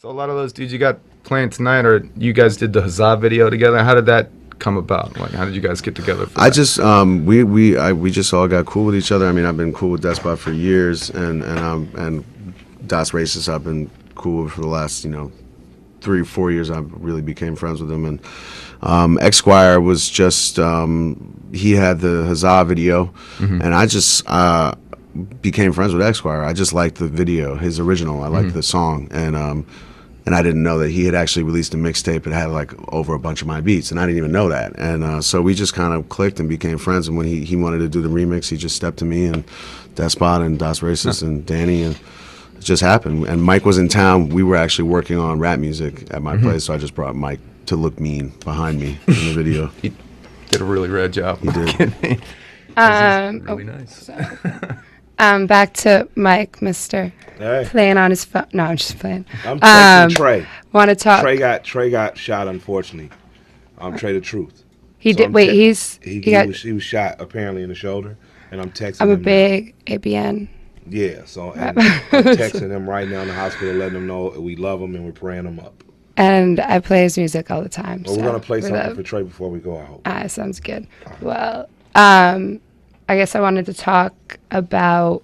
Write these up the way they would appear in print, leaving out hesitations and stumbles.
So a lot of those dudes you got playing tonight, or you guys did the Huzzah video together. How did that come about? Like, how did you guys get together for that? Just we just all got cool with each other. I mean, I've been cool with Despot for years, and Das Racist I've been cool with for the last 3 or 4 years. I really became friends with him, and Esquire was just he had the Huzzah video, and I just became friends with Esquire. I just liked the video, his original. I liked the song, and I didn't know that he had actually released a mixtape. It had like over a bunch of my beats, and I didn't even know that. And so we just kind of clicked and became friends. And when he wanted to do the remix, he just stepped to me and Despot and Das Racist and Danny, and it just happened. And Mike was in town. We were actually working on rap music at my place, so I just brought Mike to look mean behind me in the video. He did a really rad job. He did. Really nice. Back to Mike, Mr. Hey. Playing on his phone. No, I'm just playing. I'm texting Trey. Want to talk? Trey got shot, unfortunately. Trey the Truth. He So did. I'm Wait, he was shot apparently in the shoulder, and I'm texting. I'm a him big ABN. Yeah, so and I'm texting him right now in the hospital, letting him know we love him and we're praying him up. And I play his music all the time. Well, we're gonna play something for Trey before we go out. Sounds good. Well, I guess I wanted to talk about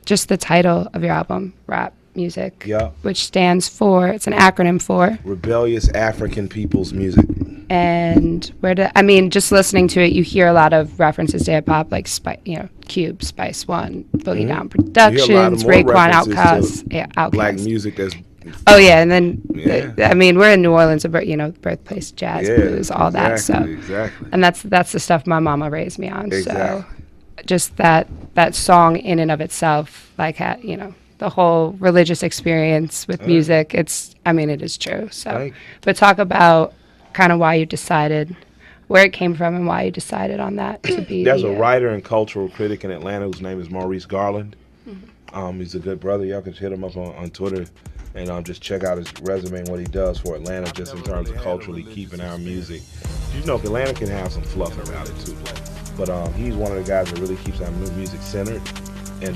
just the title of your album, Rap Music, which stands for, it's an acronym for Rebellious African People's Music. And just listening to it, you hear a lot of references to hip hop, like Cube, Spice One, Boogie Down Productions, Raekwon, Outkast, Black music that's. Oh yeah, and then we're in New Orleans, birthplace jazz, blues, all that. So exactly. And that's the stuff my mama raised me on. Exactly. So just that song in and of itself, like the whole religious experience with music. It is true. So, but talk about kind of why you decided, where it came from, and why you decided on that to be. There's a writer and cultural critic in Atlanta whose name is Maurice Garland. He's a good brother. Y'all can hit him up on Twitter and just check out his resume and what he does for Atlanta, just in terms of culturally keeping our music. Atlanta can have some fluff around it too, but he's one of the guys that really keeps our music centered. And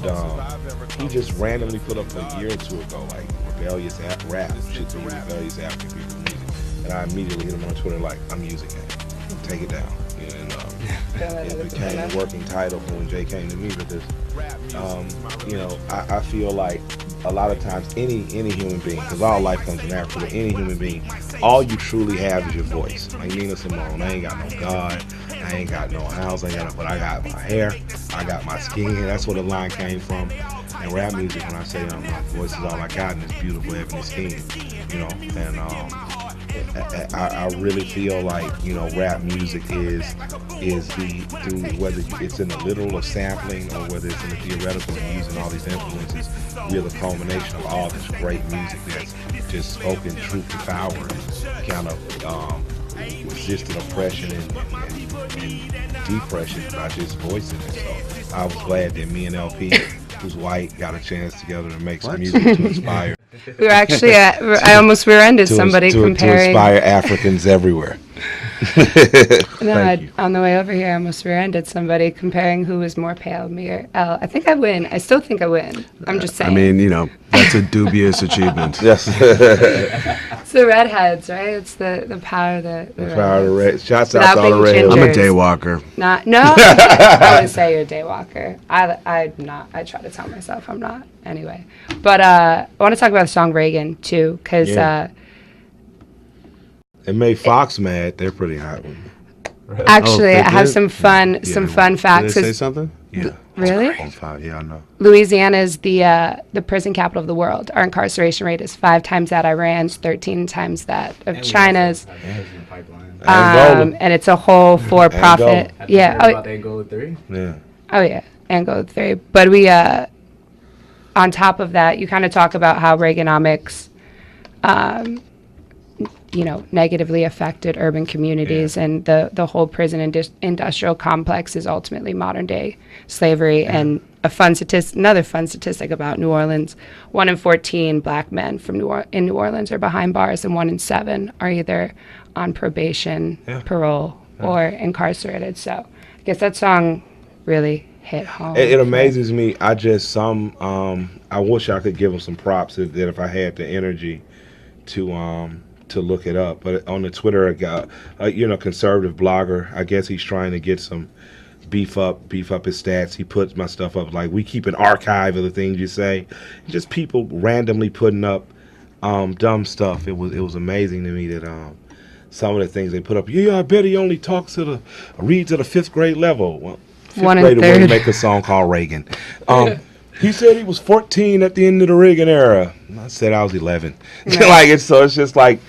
he just randomly put up a year or two ago, like, rebellious rap should be rebellious African people's music. And I immediately hit him on Twitter like, I'm using it. Take it down. And it became a working title for when Jay came to me, because I feel like a lot of times any human being, because all life comes from Africa, but any human being, all you truly have is your voice. Like Nina Simone, I ain't got no God, I ain't got no house, but I got my hair, I got my skin. That's where the line came from. And rap music, when I say my voice is all I got in this beautiful ebony skin, and I really feel like rap music is whether it's in the literal of sampling or whether it's in the theoretical and using all these influences, we're the culmination of all this great music that's just spoken truth to power and kind of resisted oppression and depression by just voicing it. So I was glad that me and LP, who's white, got a chance together to make some music to inspire. We were actually I almost rear-ended somebody comparing. To inspire Africans everywhere. On the way over here, I almost rear-ended somebody comparing who was more pale, me or Elle. I think I win. I still think I win. I'm just saying. That's a dubious achievement. Yes. It's the redheads, right? It's the power of the power of the red. Shouts out to all the redheads. I'm a daywalker. No, I wouldn't say you're a daywalker. I'm not. I try to tell myself I'm not. Anyway, but I want to talk about the song Reagan too, because it made Fox mad. They're pretty hot. Actually, I have some fun facts. Did they say something? Yeah. Really? Yeah, I know. Louisiana is the prison capital of the world. Our incarceration rate is 5 times that Iran's, 13 times that of China's. And it's a whole for-profit. Yeah. About Angola 3? Yeah. Oh yeah, Angola 3. But we, on top of that, you kind of talk about how Reaganomics, negatively affected urban communities, and the whole prison industrial complex is ultimately modern day slavery. And another fun statistic about New Orleans: 1 in 14 black men in New Orleans are behind bars, and 1 in 7 are either on probation, parole, or incarcerated. So I guess that song really hit home. It amazes me. I wish I could give them some props that if I had the energy to look it up. But on the Twitter, conservative blogger, I guess he's trying to get some beef up his stats. He puts my stuff up, like, we keep an archive of the things you say. Just people randomly putting up dumb stuff. It was amazing to me that some of the things they put up. Yeah, I bet he only reads at a 5th grade level. Well, 5th grader wouldn't make a song called Reagan. He said he was 14 at the end of the Reagan era. I said I was 11. Right. So it's just like,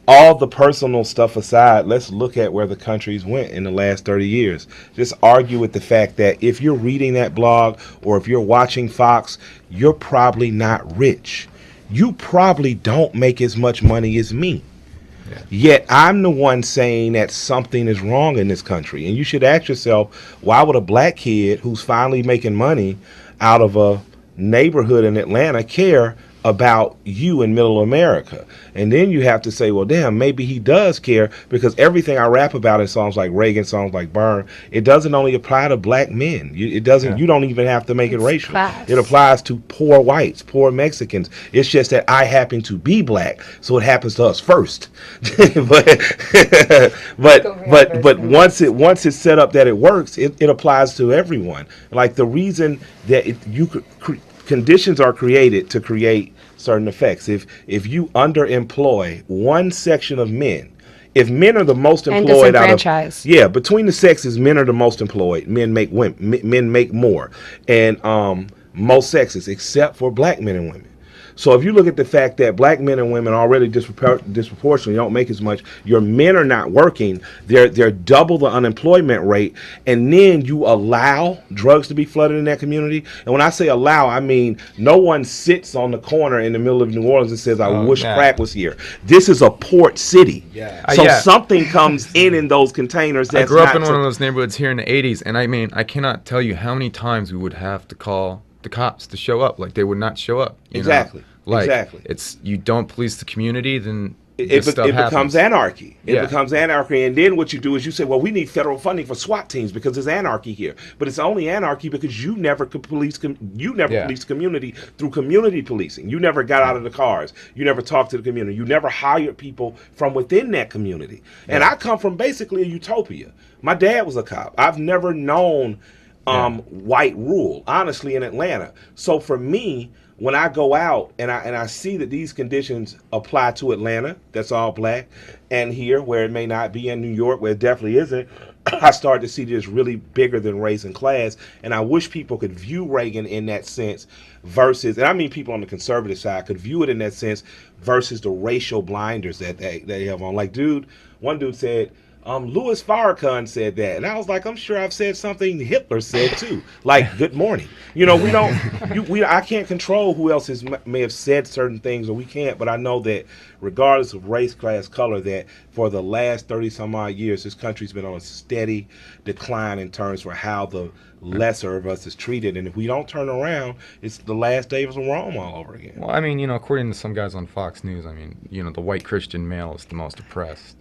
all the personal stuff aside, let's look at where the country's went in the last 30 years. Just argue with the fact that if you're reading that blog or if you're watching Fox, you're probably not rich. You probably don't make as much money as me. Yeah. Yet I'm the one saying that something is wrong in this country. And you should ask yourself, why would a black kid who's finally making money out of a neighborhood in Atlanta care about you in middle America? And then you have to say, well, damn, maybe he does care, because everything I rap about in songs like Reagan, songs like Burn, it doesn't only apply to black men. It doesn't. Yeah. You don't even have to make it racial. Class. It applies to poor whites, poor Mexicans. It's just that I happen to be black, so it happens to us first. but once it's set up that it works, it applies to everyone. Like, the reason that conditions are created to create certain effects. If you underemploy one section of men, if men are the most employed between the sexes, men are the most employed. Men make more, and most sexes, except for black men and women. So if you look at the fact that black men and women already disproportionately don't make as much, your men are not working, they're double the unemployment rate, and then you allow drugs to be flooded in that community. And when I say allow, I mean no one sits on the corner in the middle of New Orleans and says, I wish crack was here. This is a port city. Yeah. So something comes in those containers. I grew up in one of those neighborhoods here in the 80s, and I mean, I cannot tell you how many times we would have to call the cops to show up. Like, they would not show up. Exactly. It's, you don't police the community, then it becomes anarchy. It becomes anarchy, and then what you do is you say, well, we need federal funding for SWAT teams because there's anarchy here. But it's only anarchy because you never police community through community policing. You never got out of the cars. You never talked to the community. You never hired people from within that community. And I come from basically a utopia. My dad was a cop. I've never known white rule, honestly, in Atlanta. So for me, when I go out and I see that these conditions apply to Atlanta, that's all black, and here where it may not be, in New York where it definitely isn't, I start to see this really bigger than race and class. And I wish people could view Reagan in that sense versus, and I mean people on the conservative side could view it in that sense versus the racial blinders that they have on. Like, one dude said, Louis Farrakhan said that, and I was like, I'm sure I've said something Hitler said too, like good morning. I can't control who else may have said certain things, or we can't, but I know that regardless of race, class, color, that for the last 30 some odd years, this country's been on a steady decline in terms for how the lesser of us is treated, and if we don't turn around, it's the last days of Rome all over again. Well, I mean, according to some guys on Fox News, I mean, the white Christian male is the most oppressed.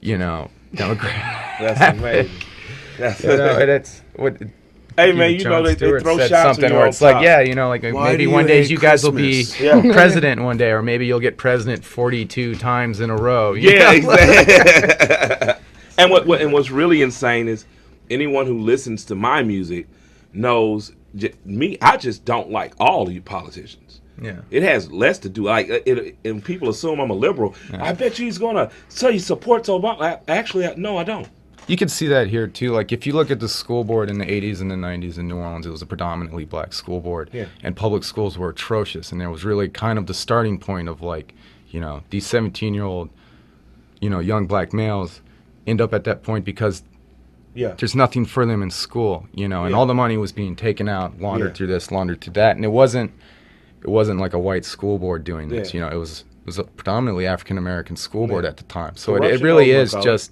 Democrat. That's amazing. That's what. Hey man, they throw shots something where it's like, maybe one day you guys will be president one day, or maybe you'll get president 42 times in a row. Yeah, exactly. And what's really insane is anyone who listens to my music knows me. I just don't like all of you politicians. Yeah, it has less to do and people assume I'm a liberal. Yeah. I bet you he's gonna say he supports Obama. Actually, no, I don't. You can see that here too. Like, if you look at the school board in the 80s and the 90s in New Orleans, it was a predominantly black school board, and public schools were atrocious. And it was really kind of the starting point of these 17-year-old, young black males end up at that point because there's nothing for them in school, and all the money was being taken out, laundered through this, laundered to that, and it wasn't like a white school board doing this. It was a predominantly African American school board at the time. So it really is just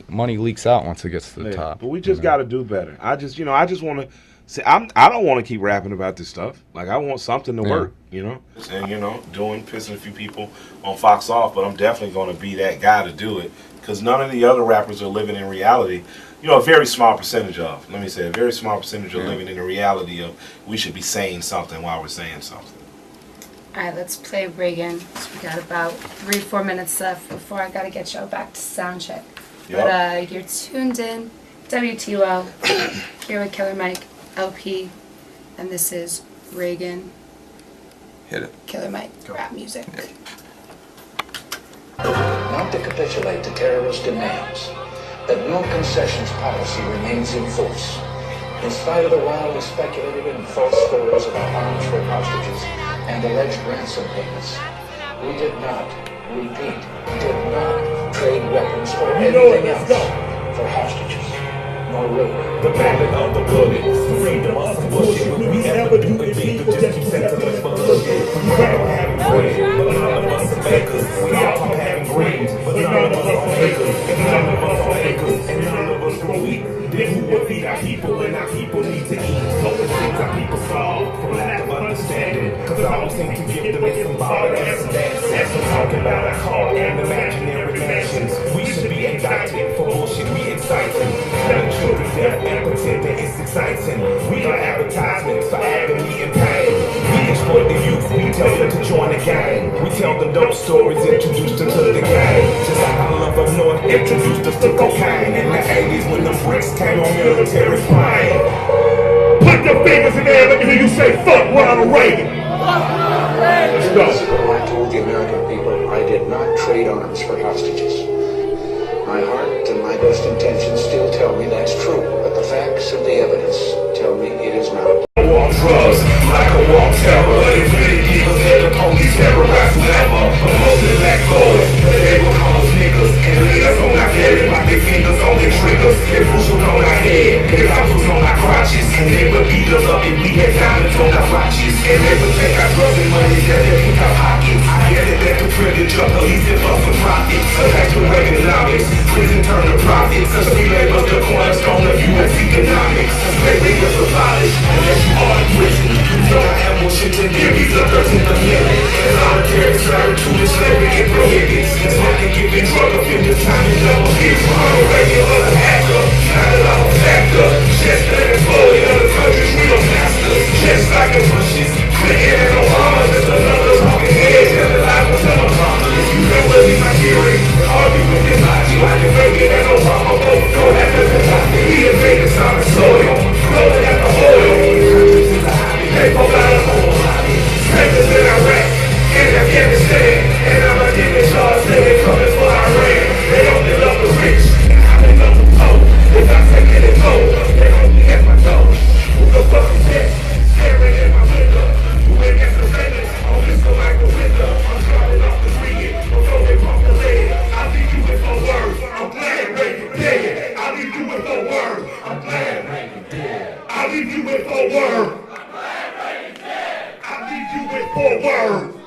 money leaks out once it gets to the top. But we just got to do better. I just want to say I don't want to keep rapping about this stuff. Like, I want something to work, And pissing a few people on Fox off, but I'm definitely going to be that guy to do it, because none of the other rappers are living in reality. A very small percentage of, a very small percentage of living in the reality of we should be saying something while we're saying something. All right, let's play Reagan. So we got about 3-4 minutes left before I gotta get y'all back to sound check. Yep. But you're tuned in, WTL, here with Killer Mike, LP, and this is Reagan. Hit it. Killer Mike, rap music. Not to capitulate to terrorist demands, that no concessions policy remains in force. In spite of the wildly speculated and false stories about arms for hostages and alleged ransom payments, we did not, repeat, did not trade weapons or anything else for hostages, nor will we. The battle of the bullet, freedom of some bullshit. Will we ever do anything but just keep sentiments for bullshit? We battle having bread, but none of us are fakers. We all talk having greens, but none of us are fakers. And none of us are fakers, and none of us are weak. Then who will feed our people when our people need to eat? All the things our people solve from lack of understanding. Cause all seem to give them a symbolic answer. As we're talking about our car and imaginary mansions, we should be indicted for bullshit we exciting. Telling children death and pretending it's exciting. We are advertisements for agony and pain. We exploit the youth, we tell them to join the gang. We tell them dope stories, introduced them to the gang. Just like our love of North introduced us to cocaine. In the 80s when the bricks came on military flying. Put your fingers in the air, let me hear you say fuck Ronald Reagan. Let's go. I told the American people I did not trade arms for hostages. My heart and my best intentions still tell me that's true, but the facts and the evidence tell me it is not. War on drugs, like a war on terror. Infinity dealers and the police terrorize whoever. But mostly black boys, but they will call us niggas. And lead us on our head like their fingers on their triggers. Their bushels on our head, their rifles on our crotches. And they would beat us up if we had diamonds on our watches. And they would take our drugs and money that they pick our pockets. I guess that that's the privilege of police and us for profit. So that's the Reaganomics, prison turn to profit. Cause we labels the cornerstone of U.S. economics. Slavery was abolished, unless you are in prison. So I am Washington, Dickies, the 13th Amendment. And solitary servitude is slavery it prohibits. It's like a giving drug offenders time and double hits. Ronald Reagan was a hacker, not a law factor. Just an employee of the country's real masters. Just like the Bushes, Clinton and Obama, just another talking head telling lies with teleprompter. If you know what he's not hearing, argue with his logic. Like the Reagan and Obama both know that doesn't happen. He invaded solid soil, blowing at the oil. Countries is a hobby, they both got a whole hobby. Papers in Iraq, in Afghanistan, and I'm a demon Charles Bronson coming for Iran. They only love the rich, and I don't love the poor. If I take it and go, they only at my door. Who the fuck is that? Staring at my window. Who ain't got the rain? On this go like the window. I'm starting off the ring before they pump the lid. I'll leave you with no words. I'm glad Reagan dead. I'll leave you with no word. I'm glad Reagan dead. I'll leave you with no word. I'm glad Reagan dead. I'll leave you with no word.